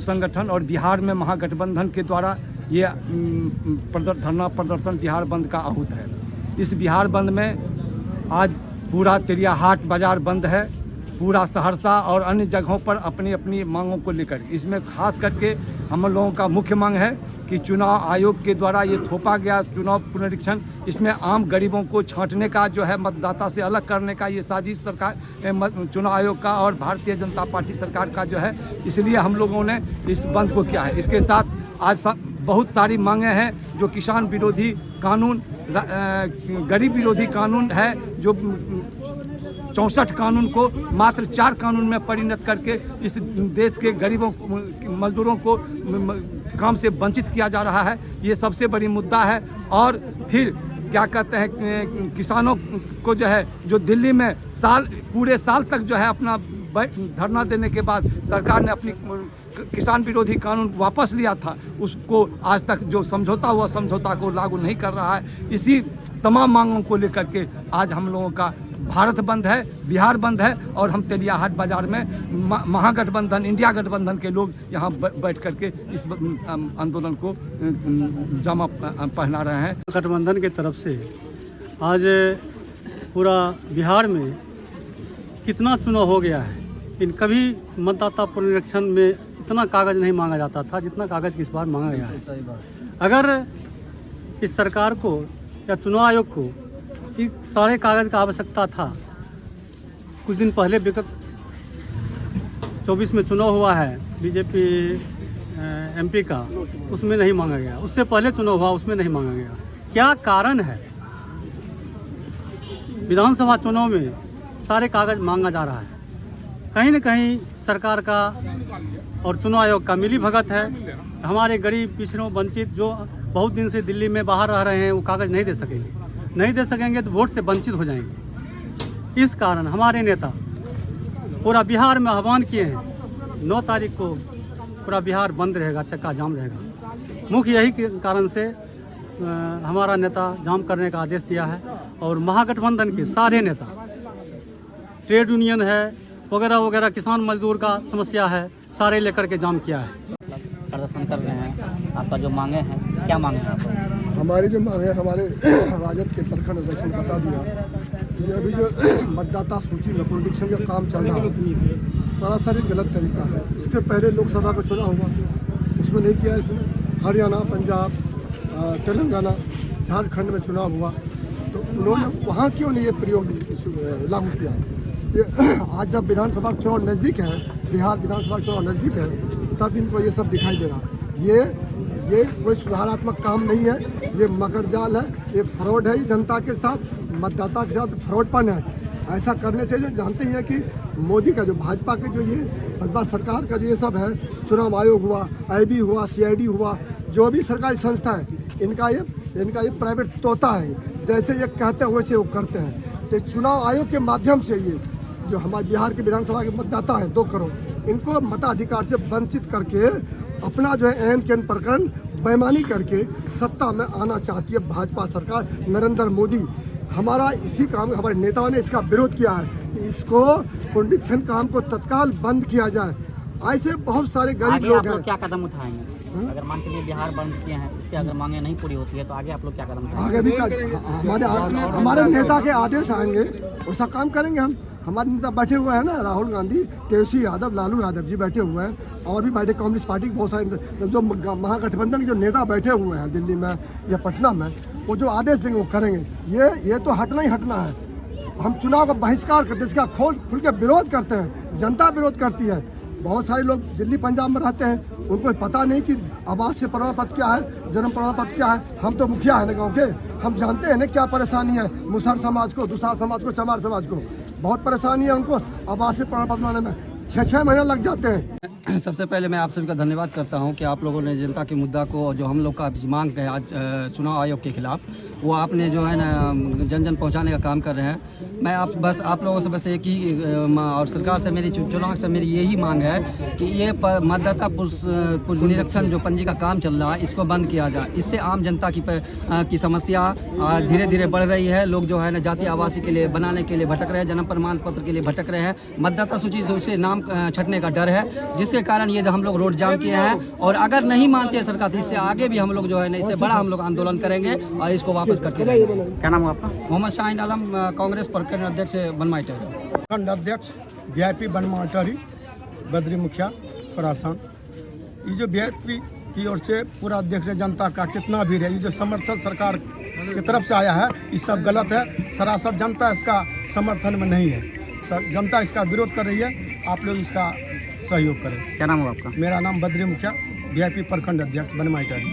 संगठन और बिहार में महागठबंधन के द्वारा ये धरना प्रदर्शन बिहार बंद का आहूत है। इस बिहार बंद में आज पूरा तेलियाहाट बाजार बंद है, पूरा सहरसा और अन्य जगहों पर अपनी अपनी मांगों को लेकर। इसमें खास करके हम लोगों का मुख्य मांग है कि चुनाव आयोग के द्वारा ये थोपा गया चुनाव पुनरीक्षण, इसमें आम गरीबों को छांटने का जो है, मतदाता से अलग करने का ये साजिश सरकार चुनाव आयोग का और भारतीय जनता पार्टी सरकार का जो है, इसलिए हम लोगों ने इस बंद को किया है। इसके साथ आज बहुत सारी मांगें हैं जो किसान विरोधी कानून, गरीब विरोधी कानून है, जो 64 कानून को मात्र 4 कानून में परिणत करके इस देश के गरीबों मजदूरों को काम से वंचित किया जा रहा है। ये सबसे बड़ी मुद्दा है। और फिर क्या कहते हैं, किसानों को जो है, जो दिल्ली में पूरे साल तक जो है अपना धरना देने के बाद सरकार ने अपनी किसान विरोधी कानून वापस लिया था, उसको आज तक जो समझौता हुआ समझौता को लागू नहीं कर रहा है। इसी तमाम मांगों को लेकर के आज हम लोगों का भारत बंद है, बिहार बंद है और हम तेलियाहाट बाजार में महागठबंधन, इंडिया गठबंधन के लोग यहाँ बैठ करके इस आंदोलन को जामा पहना रहे हैं। गठबंधन की तरफ से आज पूरा बिहार में कितना चुनाव हो गया है, इन कभी मतदाता पुनरीक्षण में इतना कागज़ नहीं मांगा जाता था जितना कागज़ इस बार मांगा गया है। अगर इस सरकार को या चुनाव आयोग को इस सारे कागज़ का आवश्यकता था, कुछ दिन पहले विगत 24 में चुनाव हुआ है बीजेपी एमपी का, उसमें नहीं मांगा गया। उससे पहले चुनाव हुआ, उसमें नहीं मांगा गया। क्या कारण है? विधानसभा चुनाव में सारे कागज़ मांगा जा रहा है। कहीं न कहीं सरकार का और चुनाव आयोग का मिली भगत है। हमारे गरीब, पिछड़ों, वंचित जो बहुत दिन से दिल्ली में बाहर रह रहे हैं, वो कागज़ नहीं दे सकेंगे तो वोट से वंचित हो जाएंगे। इस कारण हमारे नेता पूरा बिहार में आह्वान किए हैं, 9 तारीख को पूरा बिहार बंद रहेगा, चक्का जाम रहेगा। मुख्य यही कारण से हमारा नेता जाम करने का आदेश दिया है और महागठबंधन के सारे नेता, ट्रेड यूनियन है वगैरह वगैरह, किसान मजदूर का समस्या है, सारे लेकर के जाम किया है। प्रदर्शन कर रहे हैं। आपका जो मांगे हैं, क्या मांगे हैं आप? हमारी जो मांगे, हमारे राजद के प्रखंड अध्यक्ष ने बता दिया, ये अभी जो मतदाता सूची में पुनरीक्षण का काम चल रहा है, सरासर गलत तरीका है। इससे पहले लोकसभा का चुनाव हुआ, उसमें नहीं किया इसने। हरियाणा, पंजाब, तेलंगाना, झारखंड में चुनाव हुआ, तो उन्होंने वहाँ क्यों नहीं ये प्रयोग लागू किया? ये आज जब विधानसभा चुनाव नज़दीक है, बिहार विधानसभा चुनाव नज़दीक है, तब इनको ये सब दिखाई दे रहा। ये कोई सुधारात्मक काम नहीं है, ये मकर जाल है, ये फ्रॉड है। जनता के साथ, मतदाता के साथ फ्रॉडपन है। ऐसा करने से जो जानते हैं कि मोदी का जो भाजपा के जो ये भाजपा सरकार का जो ये सब है, चुनाव आयोग हुआ, IB हुआ, CID हुआ, जो भी सरकारी संस्था है, इनका ये प्राइवेट तोता है। जैसे ये कहते हैं वैसे वो करते हैं। तो चुनाव आयोग के माध्यम से ये जो हमारे बिहार के विधानसभा के मतदाता हैं 2 करोड़, इनको मताधिकार से वंचित करके अपना जो है एन केन प्रकरण बेईमानी करके सत्ता में आना चाहती है भाजपा सरकार, नरेंद्र मोदी। हमारा इसी काम, हमारे नेताओं ने इसका विरोध किया है कि इसको पुनरीक्षण काम को तत्काल बंद किया जाए। ऐसे बहुत सारे गरीब लोग हैं। क्या कदम उठाएंगे? अगर मान चलिए बिहार बंद किए हैं, इससे अगर मांगे नहीं पूरी होती है तो आगे आप लोग क्या कदम उठाएंगे? आगे भी हमारे नेता के आदेश आएंगे, वैसा काम करेंगे हम। हमारे नेता बैठे हुए हैं ना, राहुल गांधी, तेजस्वी यादव, लालू यादव जी बैठे हुए हैं, और भी बैठे कम्युनिस्ट पार्टी के बहुत सारे जो महागठबंधन के जो नेता बैठे हुए हैं दिल्ली में या पटना में, वो जो आदेश देंगे वो करेंगे। ये तो हटना ही हटना है। हम चुनाव का बहिष्कार करते हैं, इसका खुल के विरोध करते हैं। जनता विरोध करती है। बहुत सारे लोग दिल्ली पंजाब में रहते हैं, उनको पता नहीं कि आवास प्रमाण पत्र क्या है, जन्म प्रमाण पत्र क्या है। हम तो मुखिया है ना गाँव के, हम जानते हैं ना क्या परेशानी है। मुसहर समाज को, दुसार समाज को, चमार समाज को बहुत परेशानी है। उनको आवासीय प्रमाण पत्र बनाने में 6-6 महीने लग जाते हैं। सबसे पहले मैं आप सभी का धन्यवाद करता हूं कि आप लोगों ने जनता के मुद्दा को, जो हम लोग का मांग है आज चुनाव आयोग के खिलाफ, वो आपने जो है ना जन जन पहुंचाने का काम कर रहे हैं। मैं बस आप लोगों से बस एक ही और सरकार से मेरी चुनाव से मेरी यही मांग है कि ये मतदाता निरीक्षण जो पंजी का काम चल रहा है इसको बंद किया जाए। इससे आम जनता की समस्या धीरे धीरे बढ़ रही है। लोग जो है ना जाति आवासी के लिए बनाने के लिए भटक रहे हैं, जन्म प्रमाण पत्र के लिए भटक रहे हैं, मतदाता सूची से उसे नाम छटने का डर है, जिसके कारण ये हम लोग रोड जाम किए हैं। और अगर नहीं मानते सरकार तो इससे आगे भी हम लोग जो है ना इससे बड़ा हम लोग आंदोलन करेंगे और इसको वापस करके रहेंगे। क्या नाम है आपका? मोहम्मद शाहीन आलम, कांग्रेस प्रखंड अध्यक्ष बनमाइटर। प्रखंड अध्यक्ष वीआईपी बनमाटरी बद्री मुखिया खरासान। ये जो वीआईपी की ओर से पूरा देख रहे जनता का कितना भी है, ये जो समर्थन सरकार की तरफ से आया है ये सब गलत है। सरासर जनता इसका समर्थन में नहीं है, जनता इसका विरोध कर रही है। आप लोग इसका सहयोग करें। क्या नाम है आपका? मेरा नाम बद्री मुखिया वीआईपी प्रखंड अध्यक्ष बनमाइटर।